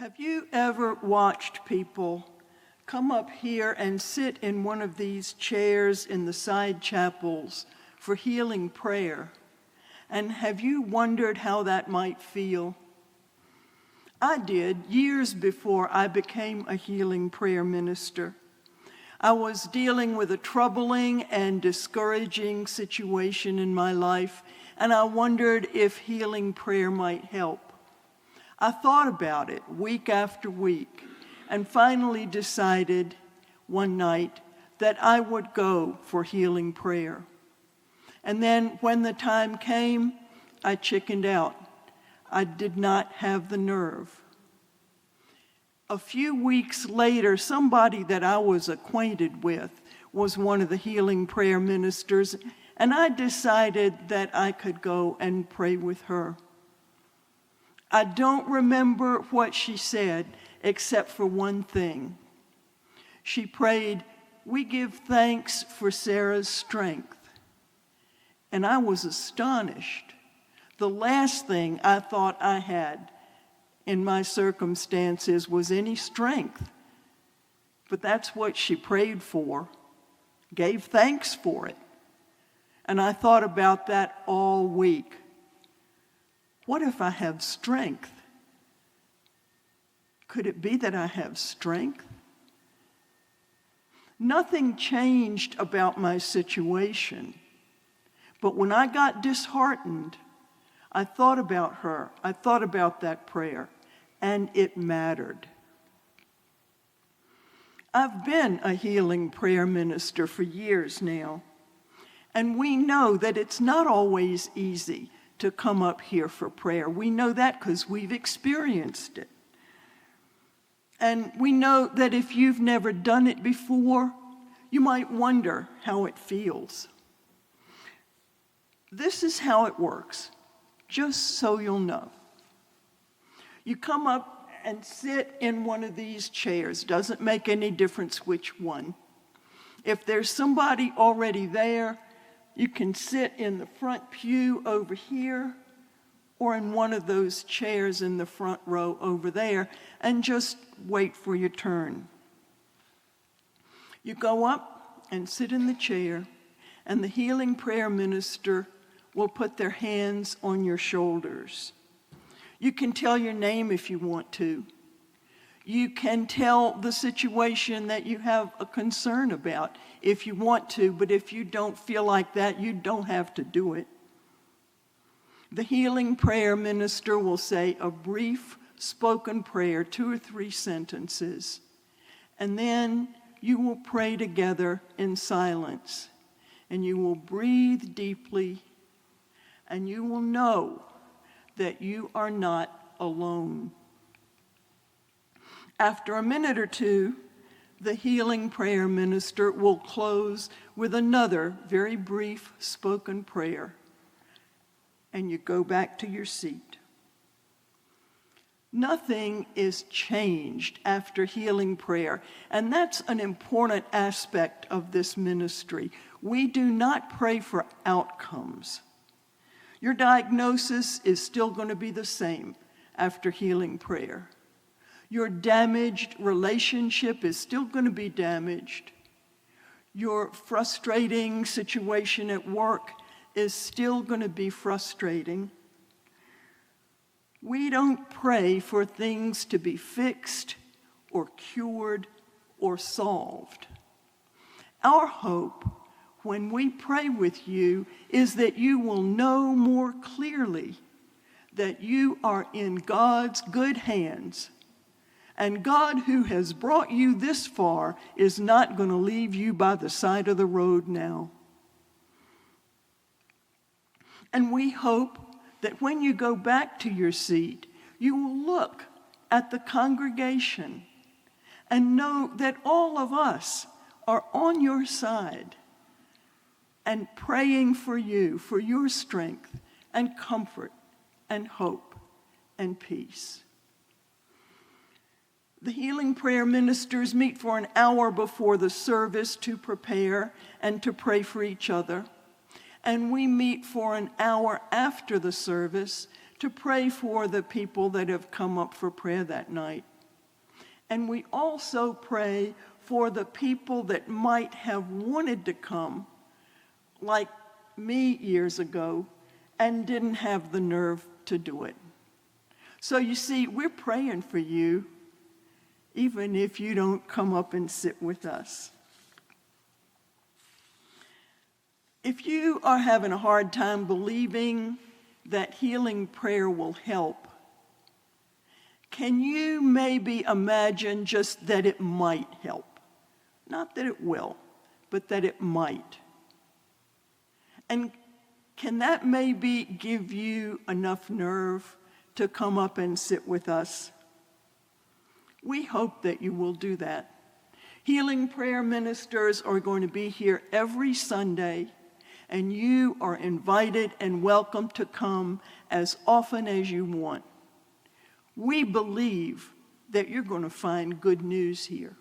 Have you ever watched people come up here and sit in one of these chairs in the side chapels for healing prayer? And have you wondered how that might feel? I did years before I became a healing prayer minister. I was dealing with a troubling and discouraging situation in my life, and I wondered if healing prayer might help. I thought about it week after week and finally decided one night that I would go for healing prayer. And then when the time came, I chickened out. I did not have the nerve. A few weeks later, somebody that I was acquainted with was one of the healing prayer ministers, and I decided that I could go and pray with her. I don't remember what she said except for one thing. She prayed, "We give thanks for Sarah's strength." And I was astonished. The last thing I thought I had in my circumstances was any strength. But that's what she prayed for, gave thanks for it. And I thought about that all week. What if I have strength? Could it be that I have strength? Nothing changed about my situation. But when I got disheartened, I thought about her. I thought about that prayer, and it mattered. I've been a healing prayer minister for years now, and we know that it's not always easy to come up here for prayer. We know that because we've experienced it. And we know that if you've never done it before, you might wonder how it feels. This is how it works, just so you'll know. You come up and sit in one of these chairs. Doesn't make any difference which one. If there's somebody already there, you can sit in the front pew over here or in one of those chairs in the front row over there and just wait for your turn. You go up and sit in the chair, and the healing prayer minister will put their hands on your shoulders. You can tell your name if you want to. You can tell the situation that you have a concern about if you want to, but if you don't feel like that, you don't have to do it. The healing prayer minister will say a brief spoken prayer, 2 or 3 sentences, and then you will pray together in silence, and you will breathe deeply, and you will know that you are not alone. After a minute or two, the healing prayer minister will close with another very brief spoken prayer, and you go back to your seat. Nothing is changed after healing prayer, and that's an important aspect of this ministry. We do not pray for outcomes. Your diagnosis is still going to be the same after healing prayer. Your damaged relationship is still going to be damaged. Your frustrating situation at work is still going to be frustrating. We don't pray for things to be fixed or cured or solved. Our hope when we pray with you is that you will know more clearly that you are in God's good hands. And God, who has brought you this far, is not going to leave you by the side of the road now. And we hope that when you go back to your seat, you will look at the congregation and know that all of us are on your side and praying for you, for your strength and comfort and hope and peace. The healing prayer ministers meet for an hour before the service to prepare and to pray for each other. And we meet for an hour after the service to pray for the people that have come up for prayer that night. And we also pray for the people that might have wanted to come, like me years ago, and didn't have the nerve to do it. So you see, we're praying for you, even if you don't come up and sit with us. If you are having a hard time believing that healing prayer will help, can you maybe imagine just that it might help? Not that it will, but that it might. And can that maybe give you enough nerve to come up and sit with us? We hope that you will do that. Healing prayer ministers are going to be here every Sunday, and you are invited and welcome to come as often as you want. We believe that you're going to find good news here.